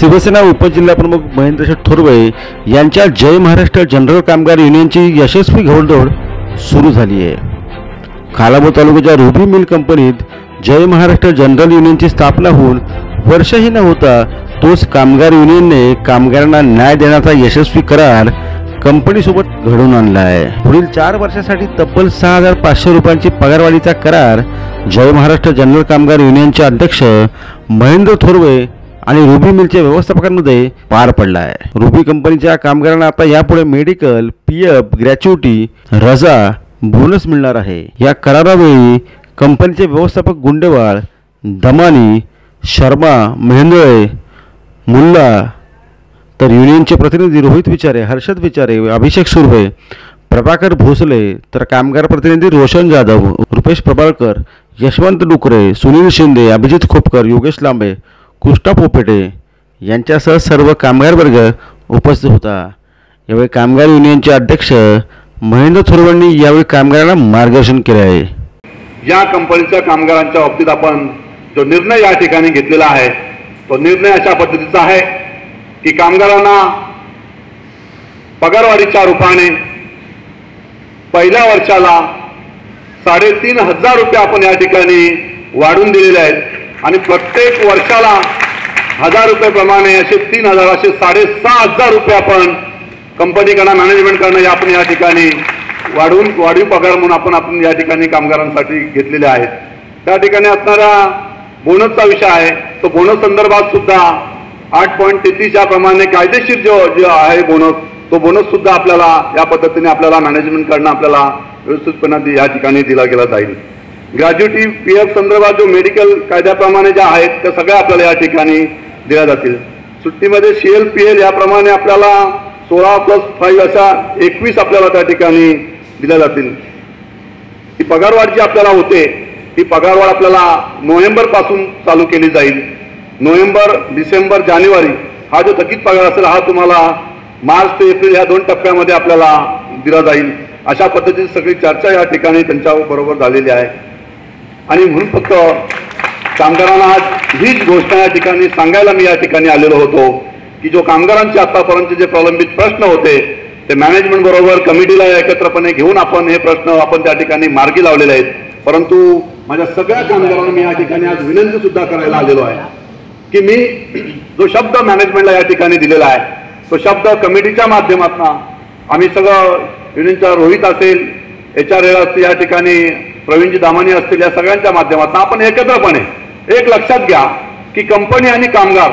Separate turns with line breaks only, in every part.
शिवसेना उपजिल्हाप्रमुख महेंद्र थोरवे यांच्या जय महाराष्ट्र जनरल कामगार युनियनची यशस्वी घोडदौड सुरू झाली आहे। खालापूर तालुक्याच्या रुबी मिल कंपनीत जय महाराष्ट्र जनरल युनियनची स्थापना होऊन वर्षही न होता तोच कामगार युनियनने कामगारांना न्याय देण्याचा यशस्वी करार कंपनीसोबत घडवून आणला आहे। पुढील 4 वर्षांसाठी तब्बल 6500 रुपयांची पगारवाढीचा करार जय महाराष्ट्र जनरल कामगार युनियनचे अध्यक्ष महेंद्र थोरवे आणि रुबी मिलच्या व्यवस्थापकांमध्ये पार पडला आहे। रुबी कंपनीच्या कामगारांना आता यापुढे मेडिकल, पीएफ, ग्रॅच्युटी, रजा, बोनस मिळणार आहे। या करारावेळी कंपनीचे व्यवस्थापक गुंडेवाळ, दमानी, शर्मा, मेहंदळे, मुल्ला, तर युनियनचे प्रतिनिधी रोहित विचारे, हर्षद विचारे, अभिषेक सुर्वे, प्रभाकर भोसले, तर कामगार प्रतिनिधी रोशन जाधव, रुपेश प्रभाळकर, यशवंत डुकरे, सुनील शिंदे, अभिजित खोपकर, योगेश लांबे, कृष्णा पोपेटे यांच्यासह सर्व कामगार वर्ग उपस्थित होता। यावेळी कामगार युनियनचे अध्यक्ष महेंद्र थोरवेंनी यावेळी कामगारांना मार्गदर्शन केले आहे।
या कंपनीच्या कामगारांच्या बाबतीत आपण जो निर्णय या ठिकाणी घेतलेला आहे तो निर्णय अशा पद्धतीचा आहे की कामगारांना पगारवाढीच्या रूपाने पहिल्या वर्षाला 3500 रुपये आपण या ठिकाणी वाढवून दिलेले आहेत आणि प्रत्येक वर्षाला 1000 रुपये प्रमाणे असे 3000 असे 6500 रुपये आपण कंपनीकडे मॅनेजमेंटकडे आपण या ठिकाणी वाढीव पगार म्हणून आपण या ठिकाणी कामगारांसाठी घेतलेले आहेत। त्या ठिकाणी असणारा बोनसचा विषय आहे तो बोनस संदर्भात सुद्धा 8.33 या प्रमाणे कायदेशीर जो आहे बोनस तो बोनस सुद्धा आपल्याला या पद्धतीने आपल्याला मॅनेजमेंटकडून आपल्याला व्यवस्थितपणे या ठिकाणी दिला गेला जाईल। ग्रॅज्युटी, पीएफ संदर्भात जो मेडिकल कायद्याप्रमाणे ज्या आहेत त्या सगळ्या आपल्याला या ठिकाणी दिल्या जातील। सुट्टीमध्ये CL-PL याप्रमाणे आपल्याला 16+5 अशा 21 आपल्याला त्या ठिकाणी दिल्या जातील। ही पगारवाढ जी आपल्याला होते ही पगारवाढ आपल्याला नोव्हेंबर पासून चालू केली जाईल। नोव्हेंबर, डिसेंबर, जानेवारी हा जो थकीत पगार असेल हा तुम्हाला मार्च ते एप्रिल या 2 टप्प्यामध्ये आपल्याला दिला जाईल। अशा पद्धतीची सगळी चर्चा या ठिकाणी त्यांच्या बरोबर झालेली आहे आणि म्हणून फक्त कामगारांना आज हीच गोष्ट या ठिकाणी सांगायला मी या ठिकाणी आलेलो होतो की जो कामगारांचे आतापर्यंत जे प्रलंबित प्रश्न होते ते मॅनेजमेंट बरोबर कमिटीला एकत्रपणे घेऊन आपण हे प्रश्न आपण त्या ठिकाणी मार्गी लावलेले आहेत। परंतु माझ्या सगळ्या कामगारांना मी या ठिकाणी आज विनंती सुद्धा करायला आलेलो आहे की मी जो शब्द मॅनेजमेंटला या ठिकाणी दिलेला आहे तो शब्द कमिटीच्या माध्यमातून आम्ही सगळं युनियनचा रोहित असेल, HR असतील, या ठिकाणी प्रवीणजी दामानी असतील, या सगळ्यांच्या माध्यमातून आपण एकत्रपणे एक लक्षात घ्या की कंपनी आणि कामगार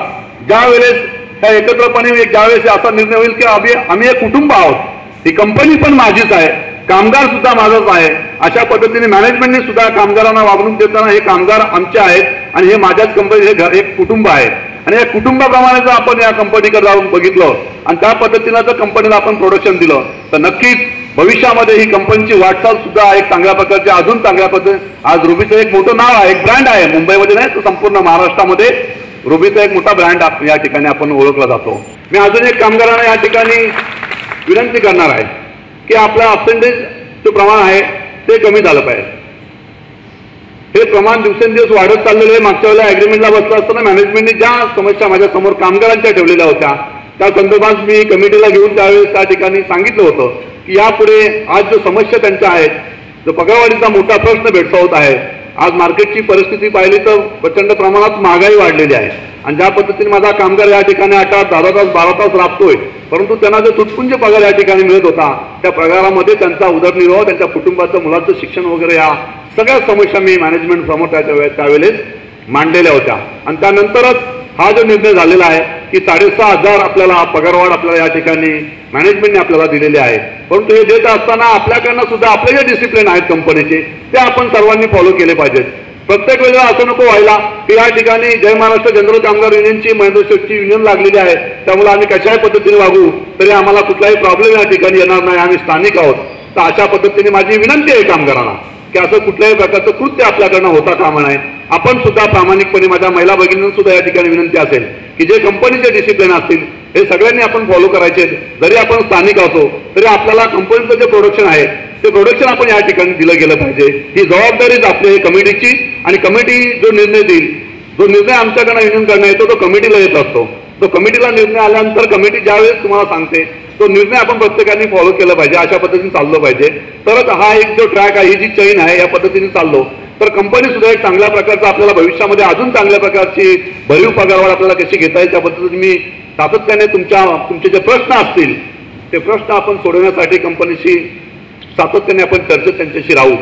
ज्या वेळेस ह्या एकत्रपणे ज्यावेळेस असा निर्णय होईल की आम्ही एक कुटुंब आहोत, ही कंपनी पण माझीच आहे, कामगार सुद्धा माझाच आहे, अशा पद्धतीने मॅनेजमेंटने सुद्धा कामगारांना वागणूक देताना हे कामगार आमचे आहेत आणि हे माझ्याच कंपनी हे घर एक कुटुंब आहे आणि या कुटुंबाप्रमाणे जर आपण या कंपनीकडे जाऊन बघितलं आणि त्या पद्धतीनं जर कंपनीला आपण प्रोडक्शन दिलं तर नक्कीच भविष्यामध्ये ही कंपनीची वाटचाल सुद्धा एक चांगल्या प्रकारची अजून चांगल्या पद्धतीने आज रुबीचं एक मोठं नाव आहे, एक ब्रँड आहे, मुंबईमध्ये नाही तर संपूर्ण महाराष्ट्रामध्ये रुबीचा एक मोठा ब्रँड या ठिकाणी आपण ओळखला जातो। मी अजून एक कामगारांना या ठिकाणी विनंती करणार आहे की आपलं अब्सेंटेज जो प्रमाण आहे ते कमी झालं पाहिजे। हे प्रमाण दिवसेंदिवस वाढत चाललेलं आहे। मागच्या वेळेला ॲग्रीमेंटला बसलं असताना मॅनेजमेंटने ज्या समस्या माझ्या समोर कामगारांच्या ठेवलेल्या होत्या त्या संदर्भात मी कमिटीला घेऊन त्यावेळेस त्या ठिकाणी सांगितलं होतं की यापुढे आज जो समस्या त्यांच्या आहेत, जो पगारवाढीचा मोठा प्रश्न भेडसावत आहे, आज मार्केटची परिस्थिती पाहिली तर प्रचंड प्रमाणात महागाई वाढलेली आहे आणि ज्या पद्धतीने माझा कामगार या ठिकाणी 8 तास, 10 तास, 12 तास राबतोय परंतु त्यांना जो तुटपुंज पगार या ठिकाणी मिळत होता त्या पगारामध्ये त्यांचा उदरनिर्वाह, त्यांच्या कुटुंबाचं, मुलाचं शिक्षण वगैरे या सगळ्या समस्या मी मॅनेजमेंट समोर त्यावेळेस मांडलेल्या होत्या आणि त्यानंतरच हा जो निर्णय झालेला आहे की 6500 आपल्याला पगारवाढ आपल्याला या ठिकाणी मॅनेजमेंटने आपल्याला दिलेले आहे। परंतु हे देत असताना आपल्याकडनं सुद्धा आपले जे डिसिप्लिन आहेत कंपनीचे ते आपण सर्वांनी फॉलो केले पाहिजेत। प्रत्येक वेळेला असं नको व्हायला की या ठिकाणी जय महाराष्ट्र जनरल कामगार युनियनची महेंद्र शेठची युनियन लागलेली आहे त्यामुळे आम्ही कशाही पद्धतीने वागू तरी आम्हाला कुठलाही प्रॉब्लेम या ठिकाणी येणार नाही, आम्ही स्थानिक आहोत। तर अशा पद्धतीने माझी विनंती आहे कामगारांना की असं कुठल्याही प्रकारचं कृत्य आपल्याकडनं होता कामा नये। आपण सुद्धा प्रामाणिकपणे माझ्या महिला भगिनींना सुद्धा या ठिकाणी विनंती असेल की जे कंपनीचे डिसिप्लिन असतील हे सगळ्यांनी आपण फॉलो करायचे। जरी आपण स्थानिक असो तरी आपल्याला कंपनीचं जे प्रोडक्शन आहे ते प्रोडक्शन आपण या ठिकाणी दिलं गेलं पाहिजे। ही जबाबदारीच आपली कमिटीची आणि कमिटी जो निर्णय देईल, जो निर्णय आमच्याकडनं युनियनकडनं येतो तो कमिटीला येत असतो। तो कमिटीला निर्णय आल्यानंतर कमिटी ज्यावेळेस तुम्हाला सांगते तो निर्णय आपण प्रत्येकाने फॉलो केला पाहिजे, अशा पद्धतीने चाललं पाहिजे. तरच हा एक जो ट्रॅक आहे, ही जी चैन आहे, या पद्धतीने चाललो तर कंपनी सुद्धा एक चांगल्या प्रकारचा आपल्याला भविष्यामध्ये अजून चांगल्या प्रकारची भरीव पगारवाढ आपल्याला कशी घेता येईल त्या पद्धतीने मी सातत्याने तुमचे जे प्रश्न असतील ते प्रश्न आपण सोडवण्यासाठी कंपनीशी सातत्याने आपण चर्चेत त्यांच्याशी राहू.